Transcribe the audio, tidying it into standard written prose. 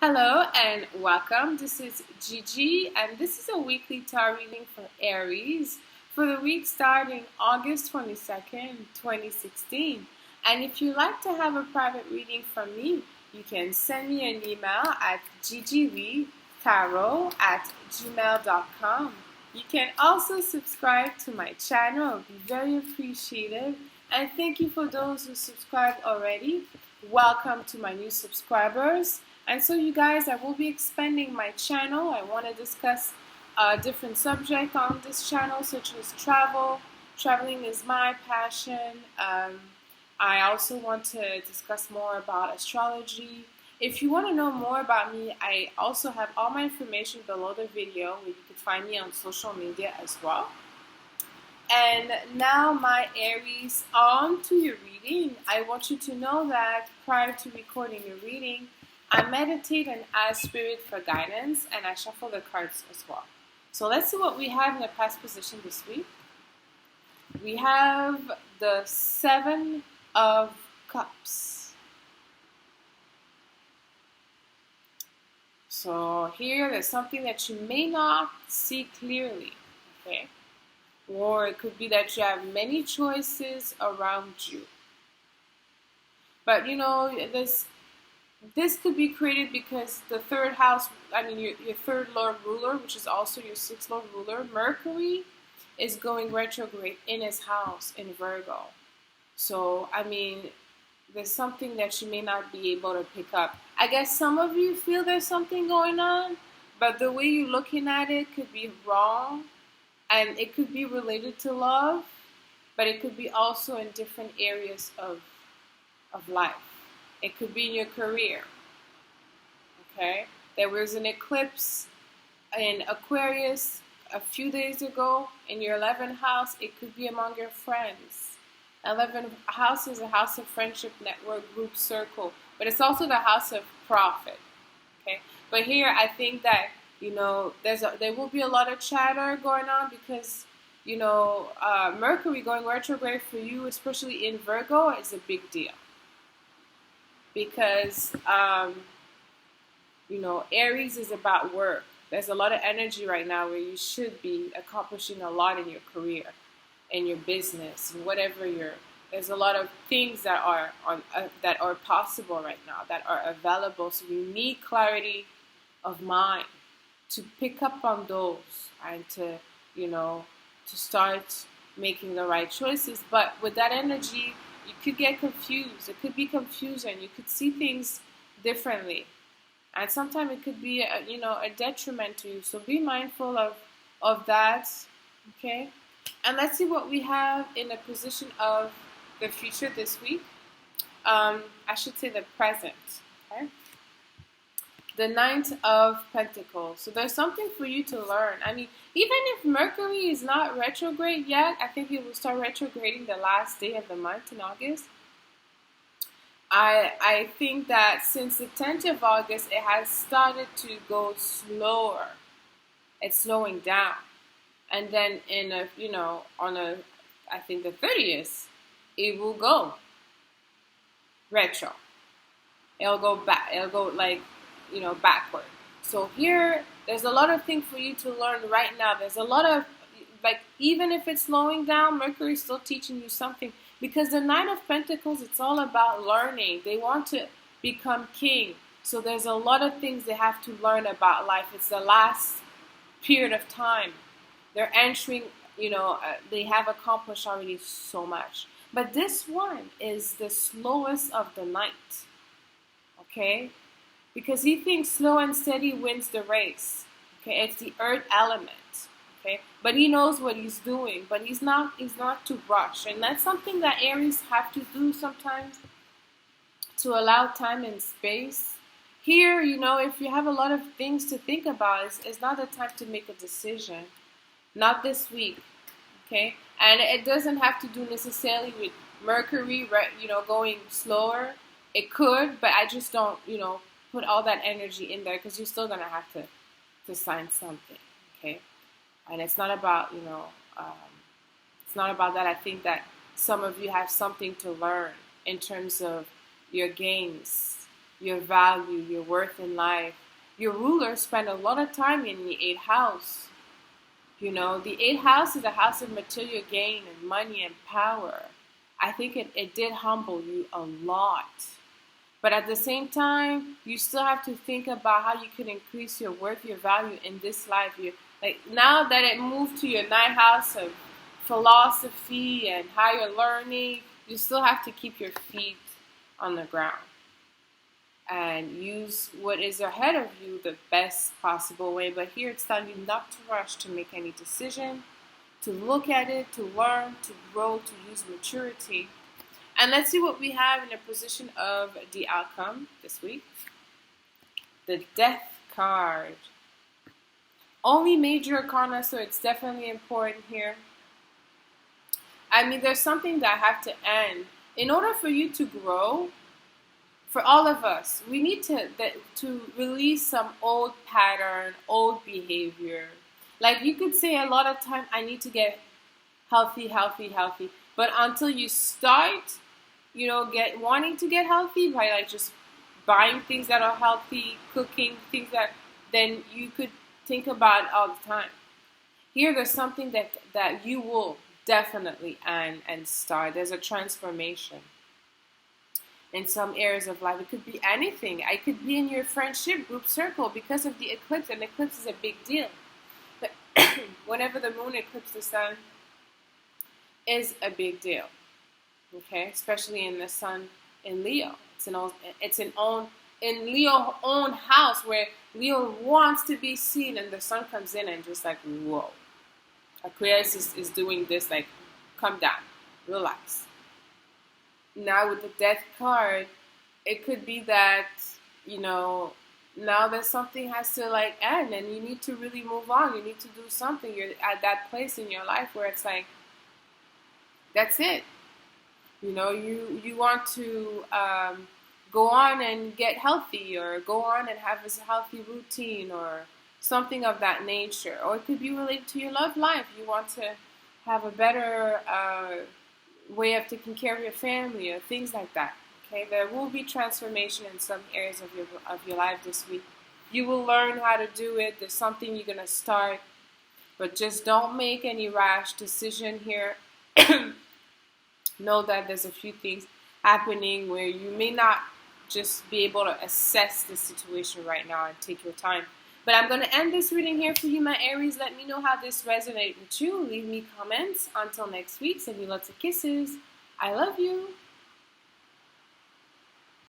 Hello and welcome. This is Gigi, and this is a weekly tarot reading for Aries for the week starting August 22nd, 2016. And if you'd like to have a private reading from me, you can send me an email at gigileetarot@gmail.com. You can also subscribe to my channel. It would be very appreciated. And thank you for those who subscribed already. Welcome to my new subscribers. And so you guys, I will be expanding my channel. I want to discuss different subjects on this channel, such as travel. Traveling is my passion. I also want to discuss more about astrology. If you want to know more about me, I also have all my information below the video where you can find me on social media as well. And now, my Aries, on to your reading. I want you to know that prior to recording your reading, I meditate and ask Spirit for guidance, and I shuffle the cards as well. So let's see what we have in the past position this week. We have the Seven of Cups. So here, there's something that you may not see clearly, okay? Or it could be that you have many choices around you. But you know, this could be created because the third house, your third Lord ruler, which is also your sixth Lord ruler, Mercury, is going retrograde in his house in Virgo. So, there's something that you may not be able to pick up. I guess some of you feel there's something going on, but the way you're looking at it could be wrong. And it could be related to love, but it could be also in different areas of life. It could be in your career, okay? There was an eclipse in Aquarius a few days ago in your 11th house. It could be among your friends. 11th house is a house of friendship, network, group, circle, but it's also the house of profit, okay? But here, I think that, there will be a lot of chatter going on because, Mercury going retrograde for you, especially in Virgo, is a big deal. Because, Aries is about work. There's a lot of energy right now where you should be accomplishing a lot in your career, in your business, and whatever there's a lot of things that are possible right now, that are available. So you need clarity of mind to pick up on those and to start making the right choices. But with that energy, you could get confused. It could be confusion. You could see things differently. And sometimes it could be a detriment to you. So be mindful of that. Okay? And let's see what we have in the position of the future this week. I should say the present. Okay? The Knight of Pentacles. So there's something for you to learn. Even if Mercury is not retrograde yet, I think it will start retrograding the last day of the month in August. I think that since the 10th of August, it has started to go slower. It's slowing down. And then I think the 30th, it will go retro. It'll go back. It'll go backward. So here, there's a lot of things for you to learn right now. There's a lot of, even if it's slowing down, Mercury is still teaching you something. Because the Knight of Pentacles, it's all about learning. They want to become king. So there's a lot of things they have to learn about life. It's the last period of time. They're entering, they have accomplished already so much. But this one is the slowest of the night. Okay? Because he thinks slow and steady wins the race. Okay, it's the earth element. Okay, but he knows what he's doing. But he's not to rush, and that's something that Aries have to do sometimes, to allow time and space. Here, if you have a lot of things to think about, it's not the time to make a decision. Not this week. Okay, and it doesn't have to do necessarily with Mercury, going slower. It could, but I just don't, put all that energy in there because you're still gonna have to sign something, okay? And it's not about it's not about that. I think that some of you have something to learn in terms of your gains your value, your worth in life. Your rulers spend a lot of time in the 8th house. You know, the 8th house is a house of material gain and money and power. I think it did humble you a lot. But at the same time, you still have to think about how you can increase your worth, your value in this life. You like now that it moved to your 9th house of philosophy and higher learning, you still have to keep your feet on the ground and use what is ahead of you the best possible way. But here it's telling you not to rush to make any decision, to look at it, to learn, to grow, to use maturity. And let's see what we have in the position of the outcome this week. The Death card. Only major arcana, so it's definitely important here. I mean, there's something that have to end. In order for you to grow, for all of us, we need to release some old pattern, old behavior. Like you could say a lot of time, I need to get healthy. But until you start, wanting to get healthy by like just buying things that are healthy, cooking things then you could think about it all the time. Here, there's something that you will definitely and start. There's a transformation in some areas of life. It could be anything. It could be in your friendship group circle because of the eclipse. An eclipse is a big deal. But whenever the moon eclipses the sun is a big deal. Okay, especially in the sun in Leo. It's in Leo's own house where Leo wants to be seen, and the sun comes in and just like, whoa. Aquarius is doing this, like, come down, relax. Now with the Death card, it could be that, now that something has to like end and you need to really move on. You need to do something. You're at that place in your life where it's like, that's it. You want to go on and get healthy, or go on and have this healthy routine, or something of that nature. Or it could be related to your love life. You want to have a better way of taking care of your family, or things like that. Okay, there will be transformation in some areas of your life this week. You will learn how to do it. There's something you're gonna start, but just don't make any rash decision here. Know that there's a few things happening where you may not just be able to assess the situation right now and take your time. But I'm going to end this reading here for you, my Aries. Let me know how this resonated with you. Leave me comments. Until next week, send you lots of kisses. I love you.